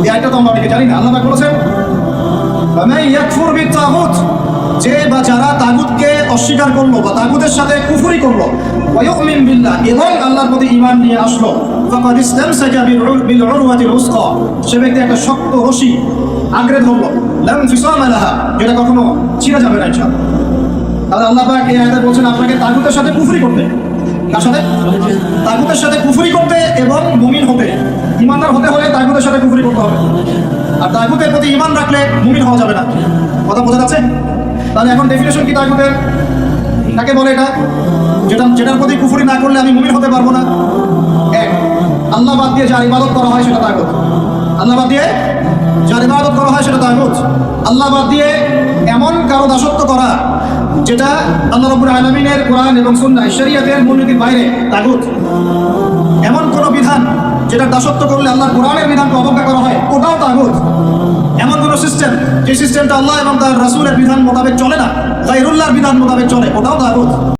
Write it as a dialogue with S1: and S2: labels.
S1: এই আয়াতটা তো আমরা অনেকে জানি না। আল্লাহ পাক বলেছেন ফামান ইয়াকফুর বিত-তাগুত, যে বা যারা তাগুতকে অস্বীকার করলো বা তাগুতের সাথে কুফরি করলো, ওয়া ইউমিন বিল্লাহ, এবং আল্লাহর প্রতি ঈমান নিয়ে আসলো, ফাকাদ ইসতামসাকা বিল উরওয়াতিল উসকা, সে ব্যক্তি একটা শক্ত রশি আঁকড়ে ধরলো, লা ইনফিসামা লাহা, যেটা কখনো ছিঁড়া যাবে না ইনশাআল্লাহ। তাহলে আল্লাহ পাক এই আয়াতে বলছেন আপনাকে তাগুতের সাথে কুফরি করতে, কার সাথে? তাগুতের সাথে কুফরি করতে এবং মুমিন হতে। ঈমানদার হতে হলে তাগুতের সাথে কুফরি করতে হবে, আর তাগুতের প্রতি ঈমান রাখলে মুমিন হওয়া যাবে না। কথা বোঝা যাচ্ছে? তাহলে এখন ডেফিনেশন কি তাগুতের? কাকে বলে এটা? যেটার প্রতি কুফরি না করলে আমি মুমিন হতে পারবো না। এক, আল্লাহ বাদ দিয়ে যার ইবাদত করা হয় সেটা তাগুত। আল্লাহ বাদ দিয়ে যার ইবাদত করা হয় সেটা তাগুত। আল্লাহ বাদ দিয়ে এমন কারো দাসত্ব করা যেটা আল্লাহ রাব্বুল আলামিনের কোরআন এবং সুন্নাহ শরীয়তের মূলনীতির বাইরে, তাগুত। এমন কোন বিধান যেটা দাসত্ব করলে আল্লাহর কোরআনের বিধানকে অবজ্ঞা করা হয়, ওটাও তাগুত। এমন কোন সিস্টেম যে সিস্টেমটা আল্লাহ এবং তার রাসূলের বিধান মোতাবেক চলে না, গায়রুল্লাহর বিধান মোতাবেক চলে, ওটাও তাগুত।